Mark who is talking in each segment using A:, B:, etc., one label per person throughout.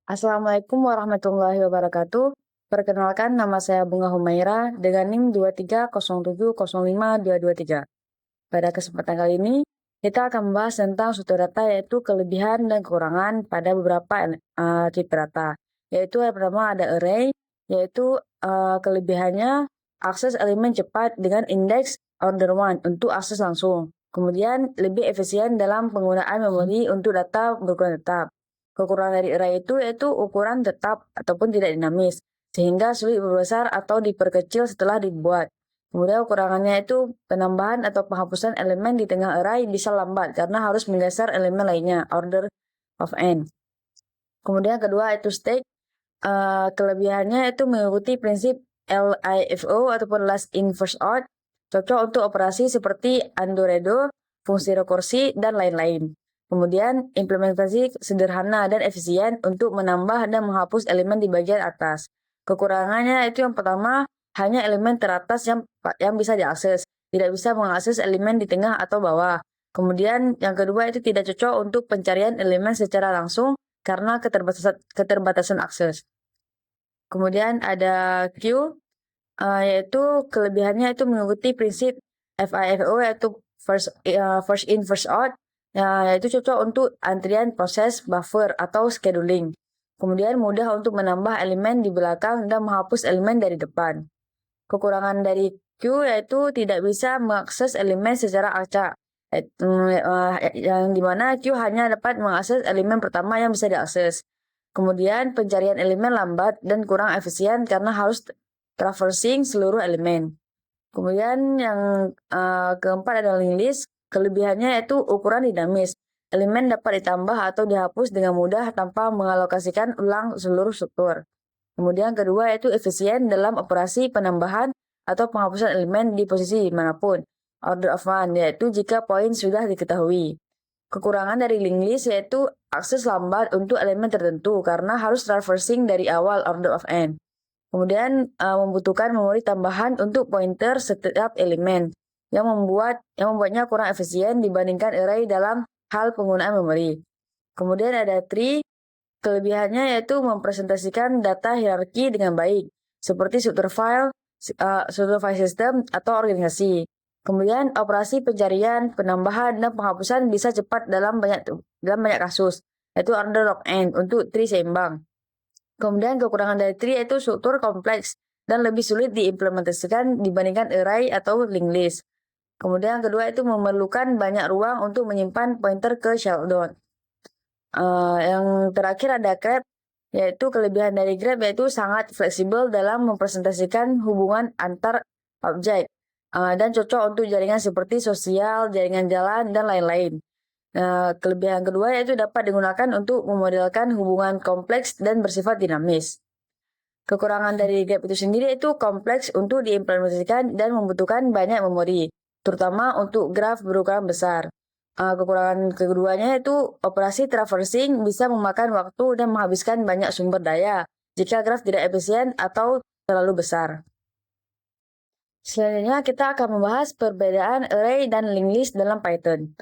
A: Assalamualaikum warahmatullahi wabarakatuh. Perkenalkan, nama saya Bunga Humaira dengan NIM 2307052223. Pada kesempatan kali ini, kita akan membahas tentang suatu data, yaitu kelebihan dan kekurangan pada beberapa tipe data. Yaitu yang pertama ada array, yaitu kelebihannya akses elemen cepat dengan indeks order 1 untuk akses langsung. Kemudian lebih efisien dalam penggunaan memori untuk data berukuran tetap. Kekurangan dari array itu yaitu ukuran tetap ataupun tidak dinamis, sehingga sulit berbesar atau diperkecil setelah dibuat. Kemudian kekurangannya itu penambahan atau penghapusan elemen di tengah array bisa lambat karena harus menggeser elemen lainnya, order of n. Kemudian kedua itu state, kelebihannya itu mengikuti prinsip LIFO ataupun last in first out, cocok untuk operasi seperti undo redo, fungsi rekursi, dan lain-lain. Kemudian implementasi sederhana dan efisien untuk menambah dan menghapus elemen di bagian atas. Kekurangannya itu yang pertama, hanya elemen teratas yang bisa diakses, tidak bisa mengakses elemen di tengah atau bawah. Kemudian yang kedua itu tidak cocok untuk pencarian elemen secara langsung karena keterbatasan akses. Kemudian ada Q, yaitu kelebihannya itu mengikuti prinsip FIFO, yaitu first in first out, yaitu cocok untuk antrian proses buffer atau scheduling. Kemudian mudah untuk menambah elemen di belakang dan menghapus elemen dari depan. Kekurangan dari Q yaitu tidak bisa mengakses elemen secara acak, yang dimana Q hanya dapat mengakses elemen pertama yang bisa diakses. Kemudian pencarian elemen lambat dan kurang efisien karena harus traversing seluruh elemen. Kemudian yang keempat adalah linked list. Kelebihannya yaitu ukuran dinamis. Elemen dapat ditambah atau dihapus dengan mudah tanpa mengalokasikan ulang seluruh struktur. Kemudian kedua yaitu efisien dalam operasi penambahan atau penghapusan elemen di posisi dimanapun. Order of one, yaitu jika poin sudah diketahui. Kekurangan dari linked list yaitu akses lambat untuk elemen tertentu karena harus traversing dari awal order of n. Kemudian membutuhkan memori tambahan untuk pointer setiap elemen yang membuatnya kurang efisien dibandingkan array dalam hal penggunaan memori. Kemudian ada tree, kelebihannya yaitu mempresentasikan data hierarki dengan baik, seperti struktur file system atau organisasi. Kemudian operasi pencarian, penambahan, dan penghapusan bisa cepat dalam banyak kasus, yaitu order of n untuk tree seimbang. Kemudian kekurangan dari tree yaitu struktur kompleks dan lebih sulit diimplementasikan dibandingkan array atau linked list. Kemudian yang kedua itu memerlukan banyak ruang untuk menyimpan pointer ke shelldown. Yang terakhir ada grep, yaitu kelebihan dari grep yaitu sangat fleksibel dalam mempresentasikan hubungan antar objek dan cocok untuk jaringan seperti sosial, jaringan jalan, dan lain-lain. Kelebihan kedua yaitu dapat digunakan untuk memodelkan hubungan kompleks dan bersifat dinamis. Kekurangan dari grep itu sendiri itu kompleks untuk diimplementasikan dan membutuhkan banyak memori, terutama untuk graf berukuran besar. Kekurangan keduanya itu operasi traversing bisa memakan waktu dan menghabiskan banyak sumber daya jika graf tidak efisien atau terlalu besar. Selanjutnya kita akan membahas perbedaan array dan linked list dalam Python.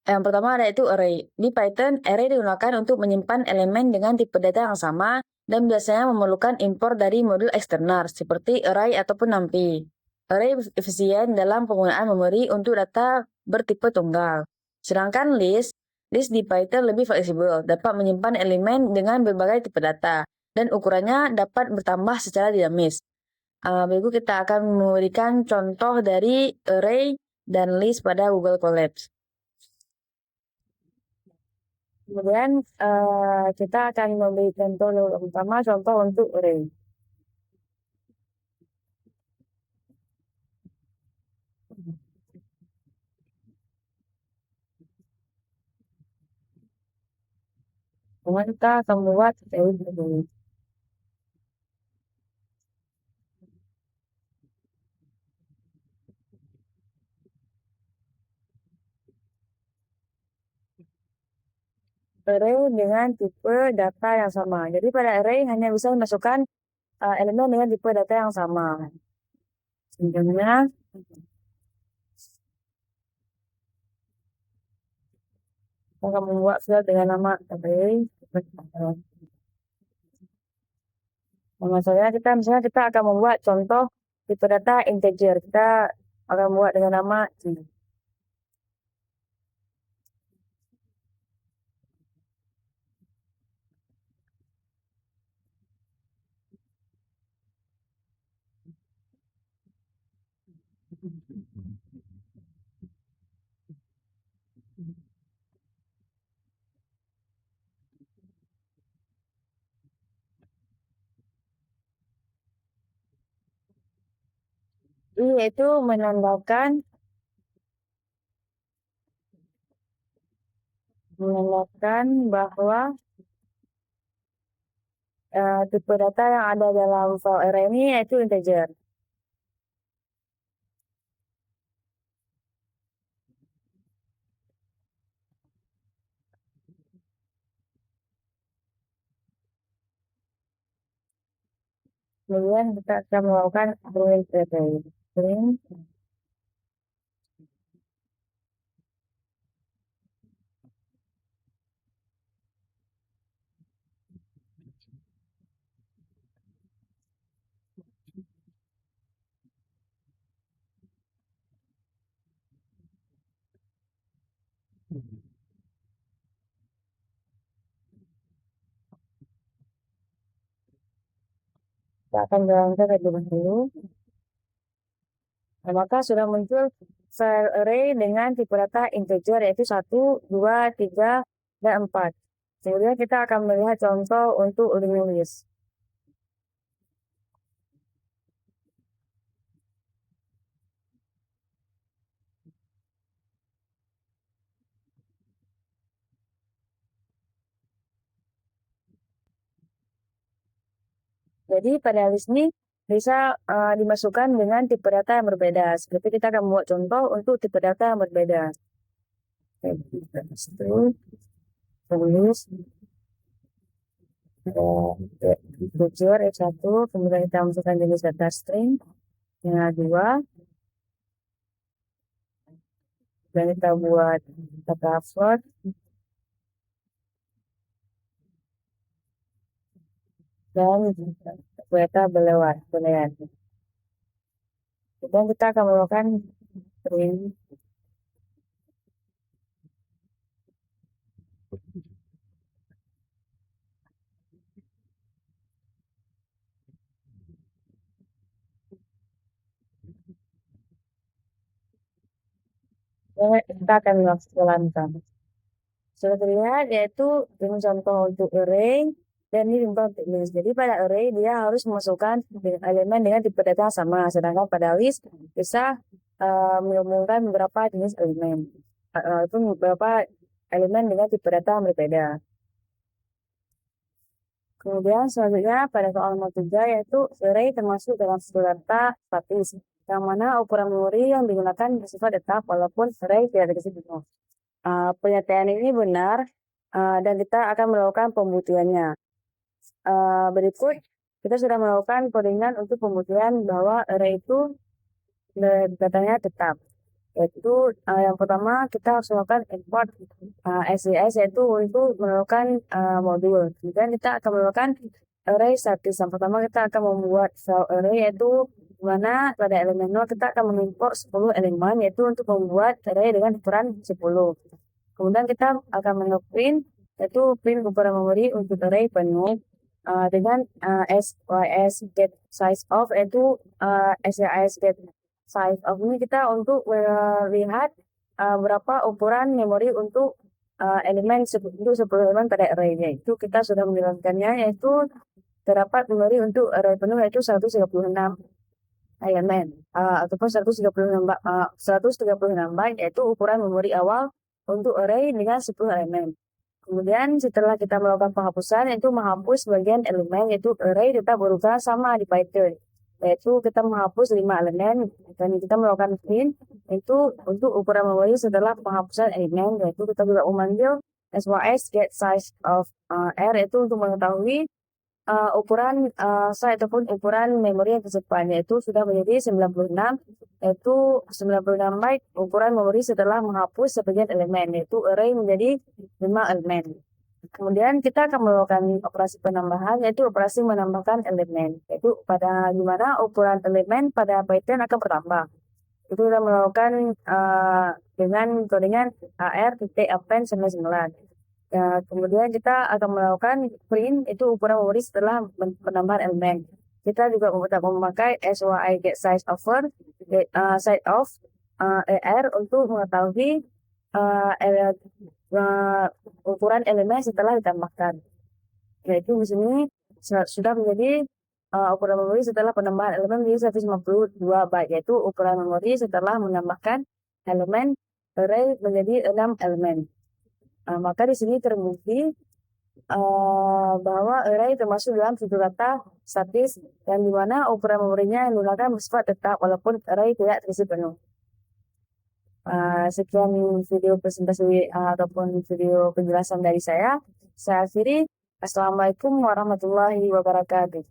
A: Yang pertama ada itu array. Di Python, array digunakan untuk menyimpan elemen dengan tipe data yang sama dan biasanya memerlukan import dari modul eksternal seperti array ataupun numpy. Array efisien dalam penggunaan memori untuk data bertipe tunggal. Sedangkan list di Python lebih fleksibel, dapat menyimpan elemen dengan berbagai tipe data dan ukurannya dapat bertambah secara dinamis. Berikut kita akan memberikan contoh dari array dan list pada Google Colabs. Kemudian kita akan memberi contoh pertama, contoh untuk array. Kemudian kita akan membuat array begini. Array dengan tipe data yang sama. Jadi pada array hanya bisa dimasukkan elemen dengan tipe data yang sama. Contohnya, kita akan membuat file dengan nama array. Misalnya kita akan membuat contoh tipe data integer. Kita akan membuat dengan nama I. I itu menandakan bahwa tipe data yang ada dalam file array ini yaitu integer. Kemudian kita akan melakukan print array. Print kita akan jalankan terlebih dahulu. Nah, maka sudah muncul file array dengan tipe data integer yaitu 1, 2, 3, dan 4. Kemudian kita akan melihat contoh untuk linked list. Jadi pada list ini bisa dimasukkan dengan tipe data yang berbeda. Seperti kita akan membuat contoh untuk tipe data yang berbeda. Tulis integer F1, kemudian kita masukkan jenis data string yang 2, dan kita buat data float, dan data boolean. Dan kita akan melakukan print kita akan jalankan. Sudah terlihat yaitu dengan contoh untuk array dan ini contoh untuk list. Jadi pada array dia harus memasukkan elemen dengan tipe data yang sama, sedangkan pada list bisa menggabungkan beberapa jenis elemen itu beberapa elemen dengan tipe data yang berbeda. Kemudian selanjutnya pada soal nomor 3 yaitu array termasuk dalam satu data statis, yang mana ukuran memori yang digunakan bersifat tetap walaupun array tidak dikasih penuh. Pernyataan ini benar dan kita akan melakukan pembuktiannya. Berikut kita sudah melakukan codingan untuk pembuktian bahwa array itu datanya tetap. Yaitu yang pertama kita harus melakukan import SJS yaitu untuk melakukan modul. Kemudian kita akan melakukan array statis. Yang pertama kita akan membuat file array yaitu di mana pada elemen 0 kita akan mengimport 10 elemen yaitu untuk membuat array dengan ukuran 10. Kemudian kita akan print yaitu print ukuran memori untuk array penuh dengan SYS get size of yaitu SYS get size of ini kita untuk melihat berapa ukuran memori untuk elemen untuk 10 elemen pada array yaitu kita sudah menjelaskannya yaitu terdapat memori untuk array penuh yaitu 136 elemen ataupun 136 byte yaitu ukuran memori awal untuk array dengan 10 elemen. Kemudian setelah kita melakukan penghapusan yaitu menghapus bagian elemen yaitu array tetap berukuran sama di Python. Yaitu kita menghapus 5 elemen dan kita melakukan print itu untuk ukuran memori setelah penghapusan elemen yaitu kita juga memanggil SYS get size of R yaitu untuk mengetahui ukuran size ataupun ukuran memori yang tersimpan yaitu sudah menjadi 96 yaitu 96 byte ukuran memori setelah menghapus sebagian elemen yaitu array menjadi 5 elemen. Kemudian kita akan melakukan operasi penambahan, yaitu operasi menambahkan elemen, yaitu pada dimana ukuran elemen pada Python akan bertambah. Itu kita melakukan dengan codingan AR.append 99. Ya, kemudian kita akan melakukan print, itu ukuran memori setelah penambahan elemen. Kita juga memakai SYI get size over size of AR untuk mengetahui ukuran elemen setelah ditambahkan. Yaitu di sini sudah menjadi ukuran memori setelah penambahan elemen menjadi 152 byte, yaitu ukuran memori setelah menambahkan elemen array menjadi 6 elemen. Maka di sini terbukti bahwa array termasuk dalam struktur data statis dan di mana ukuran memorinya yang digunakan bersifat tetap walaupun array tidak terisi penuh. Sekian video presentasi ataupun video penjelasan dari saya. Saya akhiri. Assalamualaikum warahmatullahi wabarakatuh.